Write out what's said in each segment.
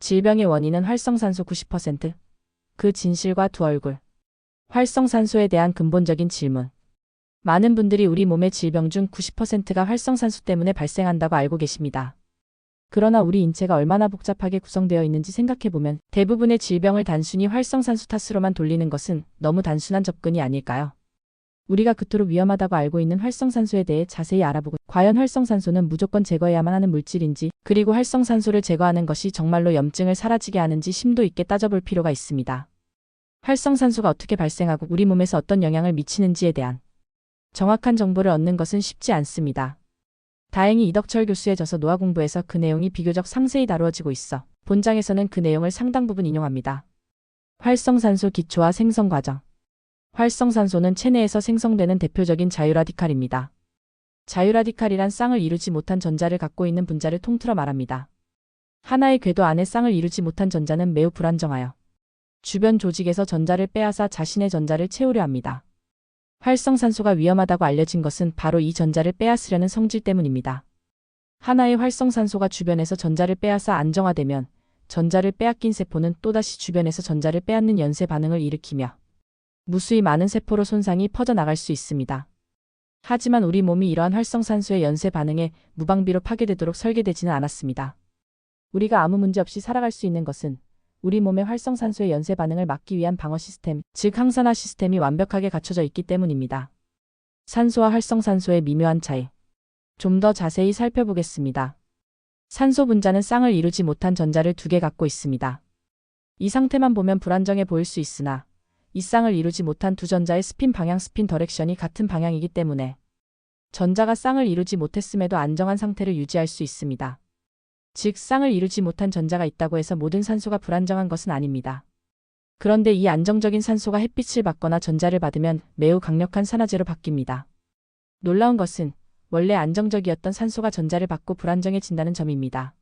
질병의 원인은 활성산소 90%. 그 진실과 두 얼굴. 활성산소에 대한 근본적인 질문. 많은 분들이 우리 몸의 질병 중 90%가 활성산소 때문에 발생한다고 알고 계십니다. 그러나 우리 인체가 얼마나 복잡하게 구성되어 있는지 생각해보면 대부분의 질병을 단순히 활성산소 탓으로만 돌리는 것은 너무 단순한 접근이 아닐까요? 우리가 그토록 위험하다고 알고 있는 활성산소에 대해 자세히 알아보고 과연 활성산소는 무조건 제거해야만 하는 물질인지, 그리고 활성산소를 제거하는 것이 정말로 염증을 사라지게 하는지 심도 있게 따져볼 필요가 있습니다. 활성산소가 어떻게 발생하고 우리 몸에서 어떤 영향을 미치는지에 대한 정확한 정보를 얻는 것은 쉽지 않습니다. 다행히 이덕철 교수의 저서 노화 공부에서 그 내용이 비교적 상세히 다루어지고 있어 본장에서는 그 내용을 상당 부분 인용합니다. 활성산소 기초와 생성 과정. 활성산소는 체내에서 생성되는 대표적인 자유라디칼입니다. 자유라디칼이란 쌍을 이루지 못한 전자를 갖고 있는 분자를 통틀어 말합니다. 하나의 궤도 안에 쌍을 이루지 못한 전자는 매우 불안정하여 주변 조직에서 전자를 빼앗아 자신의 전자를 채우려 합니다. 활성산소가 위험하다고 알려진 것은 바로 이 전자를 빼앗으려는 성질 때문입니다. 하나의 활성산소가 주변에서 전자를 빼앗아 안정화되면 전자를 빼앗긴 세포는 또다시 주변에서 전자를 빼앗는 연쇄 반응을 일으키며 무수히 많은 세포로 손상이 퍼져나갈 수 있습니다. 하지만 우리 몸이 이러한 활성산소의 연쇄 반응에 무방비로 파괴되도록 설계되지는 않았습니다. 우리가 아무 문제 없이 살아갈 수 있는 것은 우리 몸의 활성산소의 연쇄 반응을 막기 위한 방어 시스템, 즉 항산화 시스템이 완벽하게 갖춰져 있기 때문입니다. 산소와 활성산소의 미묘한 차이. 좀 더 자세히 살펴보겠습니다. 산소 분자는 쌍을 이루지 못한 전자를 두 개 갖고 있습니다. 이 상태만 보면 불안정해 보일 수 있으나 이 쌍을 이루지 못한 두 전자의 스핀 방향 스핀 더렉션이 같은 방향이기 때문에 전자가 쌍을 이루지 못했음에도 안정한 상태를 유지할 수 있습니다. 즉 쌍을 이루지 못한 전자가 있다고 해서 모든 산소가 불안정한 것은 아닙니다. 그런데 이 안정적인 산소가 햇빛을 받거나 전자를 받으면 매우 강력한 산화제로 바뀝니다. 놀라운 것은 원래 안정적이었던 산소가 전자를 받고 불안정해진다는 점입니다.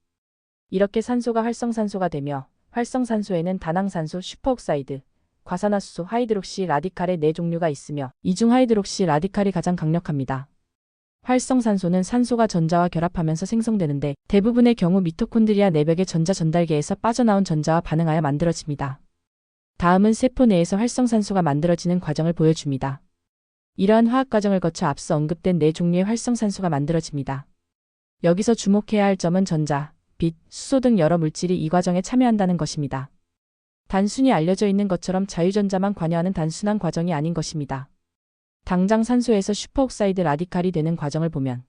이렇게 산소가 활성산소가 되며 활성산소에는 다낭산소, 슈퍼옥사이드, 과산화수소, 하이드록시 라디칼의 4종류가 있으며 이 중 하이드록시 라디칼이 가장 강력합니다. 활성산소는 산소가 전자와 결합하면서 생성되는데 대부분의 경우 미토콘드리아 내벽의 전자 전달계에서 빠져나온 전자와 반응하여 만들어집니다. 다음은 세포 내에서 활성산소가 만들어지는 과정을 보여줍니다. 이러한 화학 과정을 거쳐 앞서 언급된 4종류의 활성산소가 만들어집니다. 여기서 주목해야 할 점은 전자, 빛, 수소 등 여러 물질이 이 과정에 참여한다는 것입니다. 단순히 알려져 있는 것처럼 자유전자만 관여하는 단순한 과정이 아닌 것입니다. 당장 산소에서 슈퍼옥사이드 라디칼이 되는 과정을 보면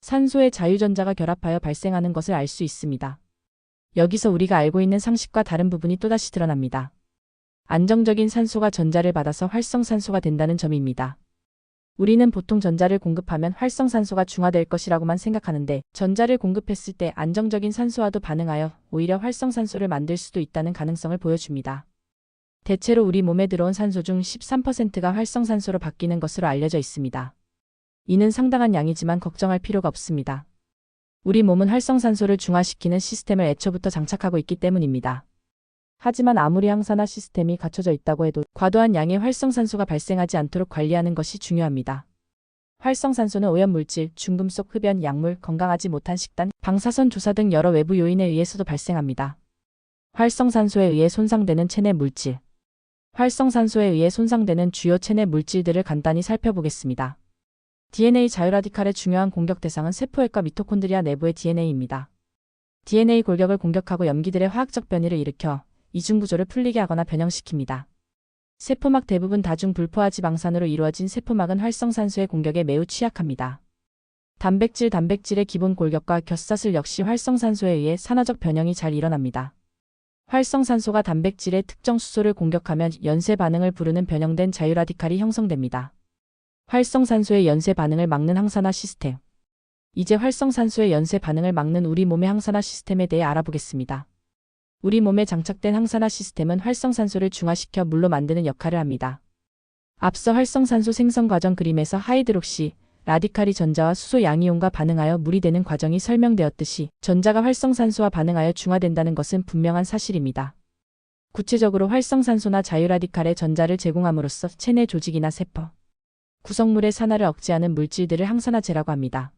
산소의 자유전자가 결합하여 발생하는 것을 알 수 있습니다. 여기서 우리가 알고 있는 상식과 다른 부분이 또다시 드러납니다. 안정적인 산소가 전자를 받아서 활성산소가 된다는 점입니다. 우리는 보통 전자를 공급하면 활성산소가 중화될 것이라고만 생각하는데 전자를 공급했을 때 안정적인 산소와도 반응하여 오히려 활성산소를 만들 수도 있다는 가능성을 보여줍니다. 대체로 우리 몸에 들어온 산소 중 13%가 활성산소로 바뀌는 것으로 알려져 있습니다. 이는 상당한 양이지만 걱정할 필요가 없습니다. 우리 몸은 활성산소를 중화시키는 시스템을 애초부터 장착하고 있기 때문입니다. 하지만 아무리 항산화 시스템이 갖춰져 있다고 해도 과도한 양의 활성산소가 발생하지 않도록 관리하는 것이 중요합니다. 활성산소는 오염물질, 중금속 흡연, 약물, 건강하지 못한 식단, 방사선 조사 등 여러 외부 요인에 의해서도 발생합니다. 활성산소에 의해 손상되는 체내 물질. 활성산소에 의해 손상되는 주요 체내 물질들을 간단히 살펴보겠습니다. DNA 자유라디칼의 중요한 공격 대상은 세포액과 미토콘드리아 내부의 DNA입니다. DNA 골격을 공격하고 염기들의 화학적 변이를 일으켜 이중구조를 풀리게 하거나 변형시킵니다. 세포막 대부분 다중불포화 지방산으로 이루어진 세포막은 활성산소의 공격에 매우 취약합니다. 단백질의 기본 골격과 곁사슬 역시 활성산소에 의해 산화적 변형이 잘 일어납니다. 활성산소가 단백질의 특정 수소를 공격하면 연쇄 반응을 부르는 변형된 자유라디칼이 형성됩니다. 활성산소의 연쇄 반응을 막는 항산화 시스템. 이제 활성산소의 연쇄 반응을 막는 우리 몸의 항산화 시스템에 대해 알아보겠습니다. 우리 몸에 장착된 항산화 시스템은 활성산소를 중화시켜 물로 만드는 역할을 합니다. 앞서 활성산소 생성 과정 그림에서 하이드록시 라디칼이 전자와 수소 양이온과 반응하여 물이 되는 과정이 설명되었듯이 전자가 활성산소와 반응하여 중화된다는 것은 분명한 사실입니다. 구체적으로 활성산소나 자유라디칼의 전자를 제공함으로써 체내 조직이나 세포, 구성물의 산화를 억제하는 물질들을 항산화제라고 합니다.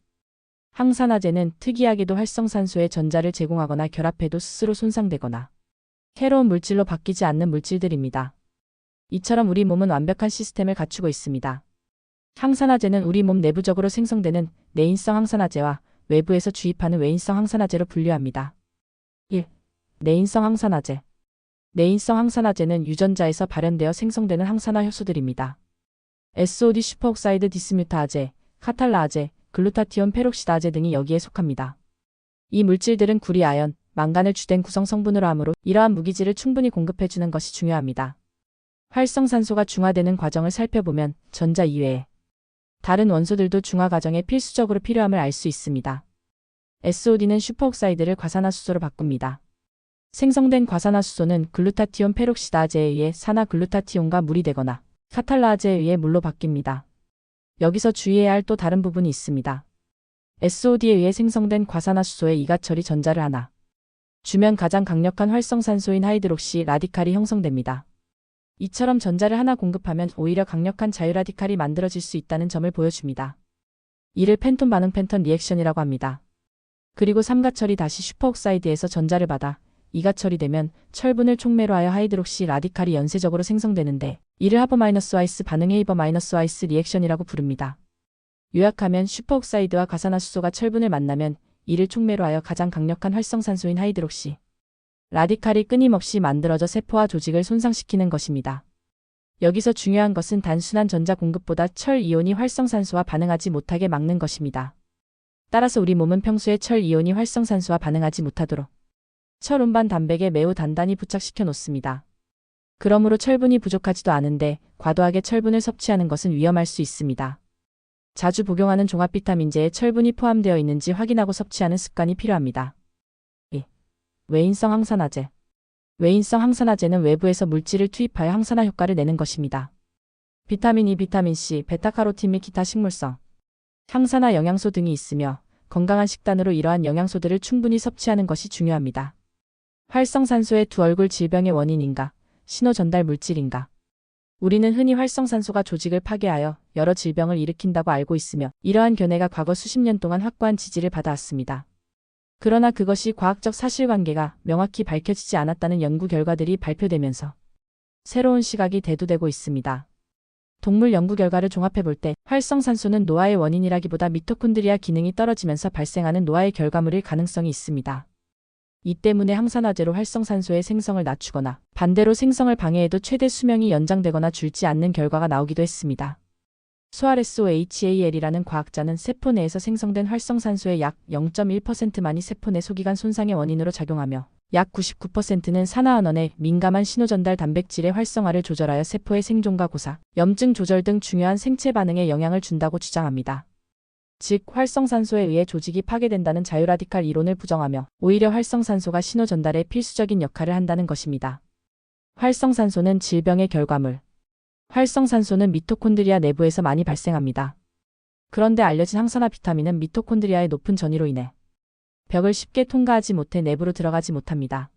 항산화제는 특이하게도 활성산소에 전자를 제공하거나 결합해도 스스로 손상되거나 새로운 물질로 바뀌지 않는 물질들입니다. 이처럼 우리 몸은 완벽한 시스템을 갖추고 있습니다. 항산화제는 우리 몸 내부적으로 생성되는 내인성 항산화제와 외부에서 주입하는 외인성 항산화제로 분류합니다. 1. 내인성 항산화제. 내인성 항산화제는 유전자에서 발현되어 생성되는 항산화 효소들입니다. SOD 슈퍼옥사이드 디스뮤타아제, 카탈라아제, 글루타티온 페록시다아제 등이 여기에 속합니다. 이 물질들은 구리, 아연, 망간을 주된 구성 성분으로 하므로 이러한 무기질을 충분히 공급해주는 것이 중요합니다. 활성산소가 중화되는 과정을 살펴보면 전자 이외에 다른 원소들도 중화 과정에 필수적으로 필요함을 알 수 있습니다. SOD는 슈퍼옥사이드를 과산화수소로 바꿉니다. 생성된 과산화수소는 글루타티온 페록시다아제에 의해 산화글루타티온과 물이 되거나 카탈라아제에 의해 물로 바뀝니다. 여기서 주의해야 할 또 다른 부분이 있습니다. SOD에 의해 생성된 과산화수소의 이가처리 전자를 하나 주면 가장 강력한 활성산소인 하이드록시 라디칼이 형성됩니다. 이처럼 전자를 하나 공급하면 오히려 강력한 자유라디칼이 만들어질 수 있다는 점을 보여줍니다. 이를 펜톤 반응 펜톤 리액션이라고 합니다. 그리고 3가처리 다시 슈퍼옥사이드에서 전자를 받아 2가처리되면 철분을 촉매로 하여 하이드록시 라디칼이 연쇄적으로 생성되는데 이를 하버-와이스 반응 헤이버-와이스 리액션이라고 부릅니다. 요약하면 슈퍼옥사이드와 과산화수소가 철분을 만나면 이를 촉매로 하여 가장 강력한 활성산소인 하이드록시 라디칼이 끊임없이 만들어져 세포와 조직을 손상시키는 것입니다. 여기서 중요한 것은 단순한 전자 공급보다 철 이온이 활성산소와 반응하지 못하게 막는 것입니다. 따라서 우리 몸은 평소에 철 이온이 활성산소와 반응하지 못하도록 철 운반 단백에 매우 단단히 부착시켜 놓습니다. 그러므로 철분이 부족하지도 않은데 과도하게 철분을 섭취하는 것은 위험할 수 있습니다. 자주 복용하는 종합 비타민제에 철분이 포함되어 있는지 확인하고 섭취하는 습관이 필요합니다. 2. 외인성 항산화제. 외인성 항산화제는 외부에서 물질을 투입하여 항산화 효과를 내는 것입니다. 비타민 E, 비타민 C, 베타카로틴 및 기타 식물성, 항산화 영양소 등이 있으며 건강한 식단으로 이러한 영양소들을 충분히 섭취하는 것이 중요합니다. 활성산소의 두 얼굴 질병의 원인인가, 신호전달 물질인가. 우리는 흔히 활성산소가 조직을 파괴하여 여러 질병을 일으킨다고 알고 있으며 이러한 견해가 과거 수십 년 동안 확고한 지지를 받아왔습니다. 그러나 그것이 과학적 사실관계가 명확히 밝혀지지 않았다는 연구 결과들이 발표되면서 새로운 시각이 대두되고 있습니다. 동물 연구 결과를 종합해볼 때 활성산소는 노화의 원인이라기보다 미토콘드리아 기능이 떨어지면서 발생하는 노화의 결과물일 가능성이 있습니다. 이 때문에 항산화제로 활성산소의 생성을 낮추거나 반대로 생성을 방해해도 최대 수명이 연장되거나 줄지 않는 결과가 나오기도 했습니다. 소아레스 OHAL이라는 과학자는 세포 내에서 생성된 활성산소의 약 0.1%만이 세포 내 소기관 손상의 원인으로 작용하며 약 99%는 산화환원의 민감한 신호전달 단백질의 활성화를 조절하여 세포의 생존과 고사, 염증 조절 등 중요한 생체 반응에 영향을 준다고 주장합니다. 즉 활성산소에 의해 조직이 파괴된다는 자유라디칼 이론을 부정하며 오히려 활성산소가 신호전달에 필수적인 역할을 한다는 것입니다. 활성산소는 질병의 결과물. 활성산소는 미토콘드리아 내부에서 많이 발생합니다. 그런데 알려진 항산화 비타민은 미토콘드리아의 높은 전위로 인해 벽을 쉽게 통과하지 못해 내부로 들어가지 못합니다.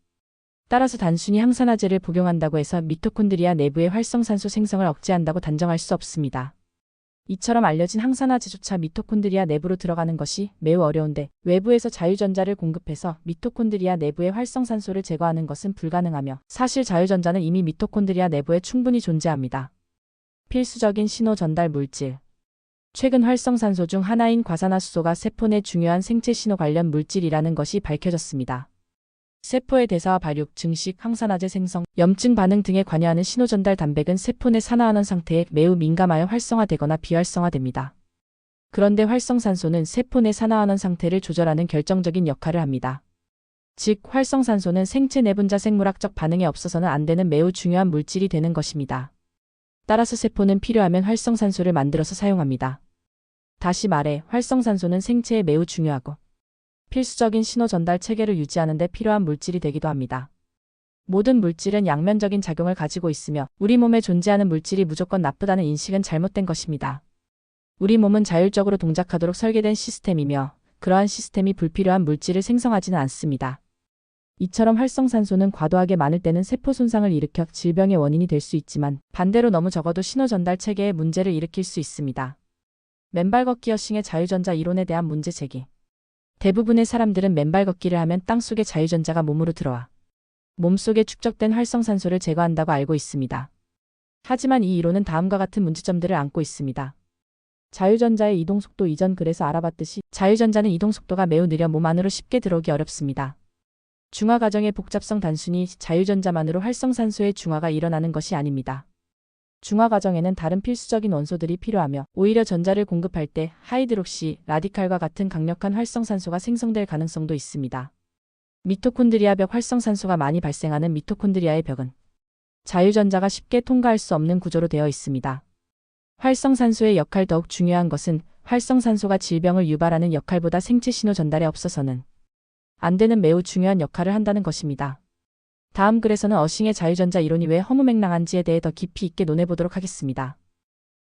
따라서 단순히 항산화제를 복용한다고 해서 미토콘드리아 내부의 활성산소 생성을 억제한다고 단정할 수 없습니다. 이처럼 알려진 항산화제조차 미토콘드리아 내부로 들어가는 것이 매우 어려운데 외부에서 자유전자를 공급해서 미토콘드리아 내부의 활성산소를 제거하는 것은 불가능하며 사실 자유전자는 이미 미토콘드리아 내부에 충분히 존재합니다. 필수적인 신호 전달 물질. 최근 활성산소 중 하나인 과산화수소가 세포 내 중요한 생체 신호 관련 물질이라는 것이 밝혀졌습니다. 세포의 대사와 발육, 증식, 항산화제 생성, 염증 반응 등에 관여하는 신호전달 단백은 세포 내 산화환원 상태에 매우 민감하여 활성화되거나 비활성화됩니다. 그런데 활성산소는 세포 내 산화환원 상태를 조절하는 결정적인 역할을 합니다. 즉, 활성산소는 생체 내분자 생물학적 반응에 없어서는 안 되는 매우 중요한 물질이 되는 것입니다. 따라서 세포는 필요하면 활성산소를 만들어서 사용합니다. 다시 말해, 활성산소는 생체에 매우 중요하고 필수적인 신호 전달 체계를 유지하는 데 필요한 물질이 되기도 합니다. 모든 물질은 양면적인 작용을 가지고 있으며 우리 몸에 존재하는 물질이 무조건 나쁘다는 인식은 잘못된 것입니다. 우리 몸은 자율적으로 동작하도록 설계된 시스템이며 그러한 시스템이 불필요한 물질을 생성하지는 않습니다. 이처럼 활성산소는 과도하게 많을 때는 세포 손상을 일으켜 질병의 원인이 될 수 있지만 반대로 너무 적어도 신호 전달 체계에 문제를 일으킬 수 있습니다. 맨발 걷기 여싱의 자유전자 이론에 대한 문제 제기. 대부분의 사람들은 맨발 걷기를 하면 땅속의 자유전자가 몸으로 들어와 몸속에 축적된 활성산소를 제거한다고 알고 있습니다. 하지만 이 이론은 다음과 같은 문제점들을 안고 있습니다. 자유전자의 이동속도 이전 글에서 알아봤듯이 자유전자는 이동속도가 매우 느려 몸 안으로 쉽게 들어오기 어렵습니다. 중화 과정의 복잡성 단순히 자유전자만으로 활성산소의 중화가 일어나는 것이 아닙니다. 중화 과정에는 다른 필수적인 원소들이 필요하며 오히려 전자를 공급할 때 하이드록시, 라디칼과 같은 강력한 활성산소가 생성될 가능성도 있습니다. 미토콘드리아 벽 활성산소가 많이 발생하는 미토콘드리아의 벽은 자유전자가 쉽게 통과할 수 없는 구조로 되어 있습니다. 활성산소의 역할 더욱 중요한 것은 활성산소가 질병을 유발하는 역할보다 생체 신호 전달에 없어서는 안 되는 매우 중요한 역할을 한다는 것입니다. 다음 글에서는 어싱의 자유전자 이론이 왜 허무맹랑한지에 대해 더 깊이 있게 논해보도록 하겠습니다.